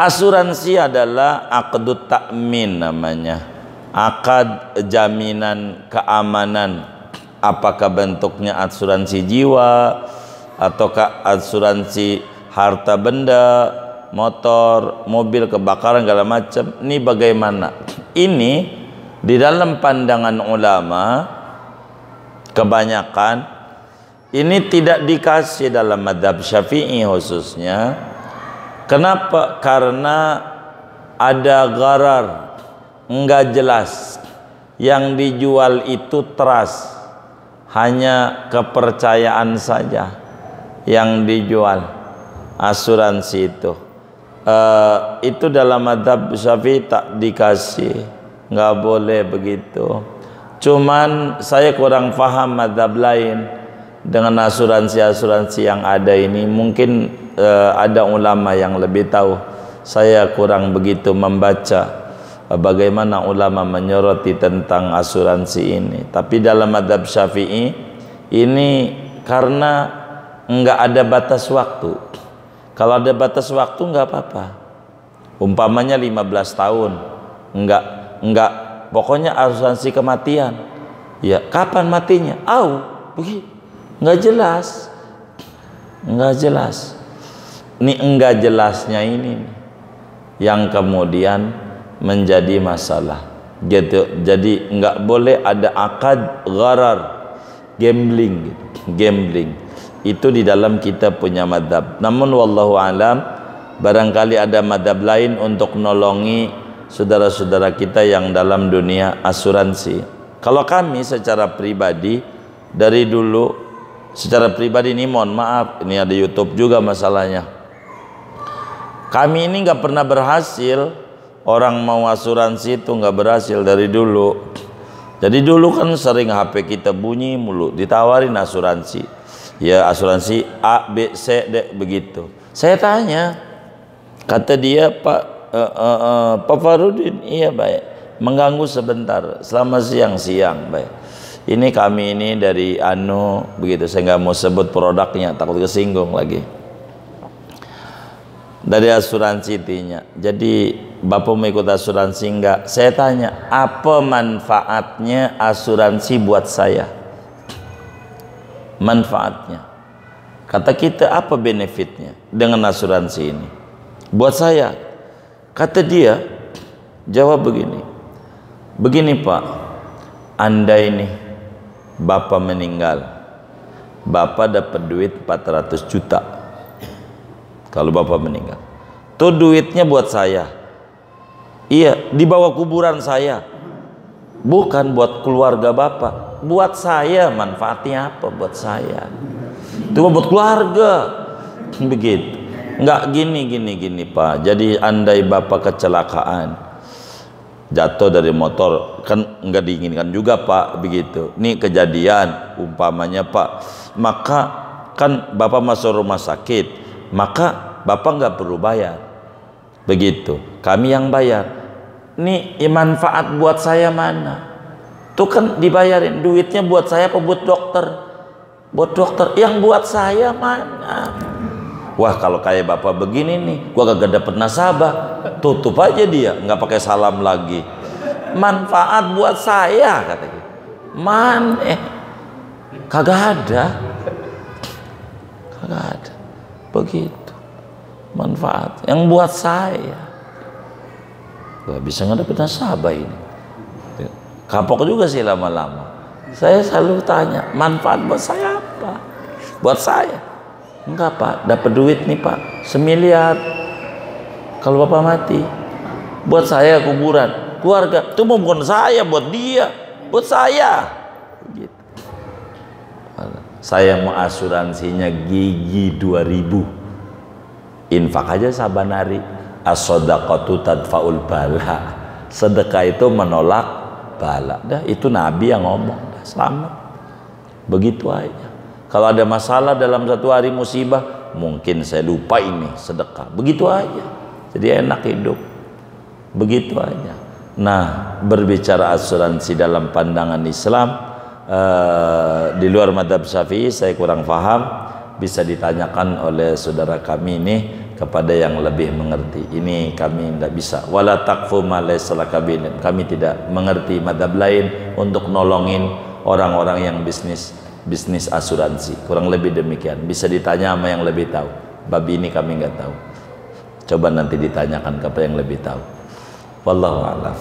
Asuransi adalah aqdut ta'min namanya, akad jaminan keamanan. Apakah bentuknya asuransi jiwa ataukah asuransi harta benda, motor, mobil kebakaran segala macam. Ini bagaimana? Ini di dalam pandangan ulama kebanyakan ini tidak dikasih dalam mazhab Syafi'i khususnya. Kenapa? Karena ada gharar, enggak jelas. Yang dijual itu trust, hanya kepercayaan saja yang dijual asuransi itu. Itu dalam mazhab Syafi'i tak dikasih, nggak boleh begitu. Cuman saya kurang paham mazhab lain dengan asuransi-asuransi yang ada ini. Mungkin ada ulama yang lebih tahu. Saya kurang begitu membaca bagaimana ulama menyoroti tentang asuransi ini. Tapi dalam mazhab Syafi'i ini karena enggak ada batas waktu. Kalau ada batas waktu enggak apa-apa. Umpamanya 15 tahun. Enggak pokoknya asuransi kematian. Ya, kapan matinya? Begitu. Enggak jelas. Enggak jelas. Ini enggak jelasnya ini yang kemudian menjadi masalah gitu. Jadi enggak boleh ada akad gharar, gambling gitu. Gambling itu di dalam kita punya madhab. Namun wallahu alam, barangkali ada madhab lain untuk nolongi saudara-saudara kita yang dalam dunia asuransi. Kalau kami secara pribadi dari dulu, secara pribadi ini mohon maaf, ini ada YouTube juga masalahnya. Kami ini nggak pernah berhasil. Orang mau asuransi itu nggak berhasil dari dulu. Jadi dulu kan sering HP kita bunyi mulu, ditawarin asuransi. Ya asuransi A, B, C, D begitu. Saya tanya, kata dia Pak Farudin, iya baik. Mengganggu sebentar, selama siang baik. Ini kami ini dari begitu. Saya nggak mau sebut produknya, takut kesinggung lagi. Dari asuransi intinya. Jadi Bapak mau ikut asuransi enggak? Saya tanya, apa manfaatnya asuransi buat saya? Manfaatnya. Kata kita, apa benefitnya dengan asuransi ini? Buat saya. Kata dia, jawab begini. Begini Pak, Anda ini Bapak meninggal, Bapak dapat duit 400 juta. Kalau Bapak meninggal, tuh duitnya buat saya. Iya, dibawa kuburan saya. Bukan buat keluarga Bapak, buat saya. Manfaatnya apa buat saya? Itu buat keluarga. Begitu. Enggak gini Pak. Jadi andai Bapak kecelakaan, jatuh dari motor, kan enggak diinginkan juga Pak, begitu. Ini kejadian umpamanya Pak, maka kan Bapak masuk rumah sakit, maka Bapak nggak perlu bayar, begitu. Kami yang bayar. Ini manfaat buat saya mana? Tuh kan dibayarin duitnya buat saya apa buat dokter? Buat dokter. Yang buat saya mana? Wah kalau kayak Bapak begini nih, gua kagak dapet nasabah. Tutup aja dia, nggak pakai salam lagi. Manfaat buat saya katanya. Mana? Kagak ada. Kagak ada. Begitu manfaat yang buat saya. Gak bisa ngedapet nasabah ini. Kapok juga sih lama-lama. Saya selalu tanya, manfaat buat saya apa? Buat saya enggak Pak, dapat duit nih Pak 1 miliar. Kalau Bapak mati, buat saya kuburan, keluarga. Itu bukan saya, buat dia, buat saya. Begitu. Saya mau asuransinya gigi 2000. Infak aja saban hari. As-shadaqatu tadfa'ul bala. Sedekah itu menolak bala. Dah itu Nabi yang ngomong. Dah selamat. Begitu aja. Kalau ada masalah dalam 1 hari musibah, mungkin saya lupa ini sedekah. Begitu aja. Jadi enak hidup. Begitu aja. Nah, berbicara asuransi dalam pandangan Islam, di luar mazhab Syafi'i saya kurang paham, bisa ditanyakan oleh saudara kami ini kepada yang lebih mengerti. Ini kami tidak bisa. Wala taqfu ma laysa laka bihi. Kami tidak mengerti madhab lain untuk nolongin orang-orang yang bisnis asuransi. Kurang lebih demikian. Bisa ditanya sama yang lebih tahu. Bab ini kami nggak tahu. Coba nanti ditanyakan kepada yang lebih tahu. Wallahu a'lam.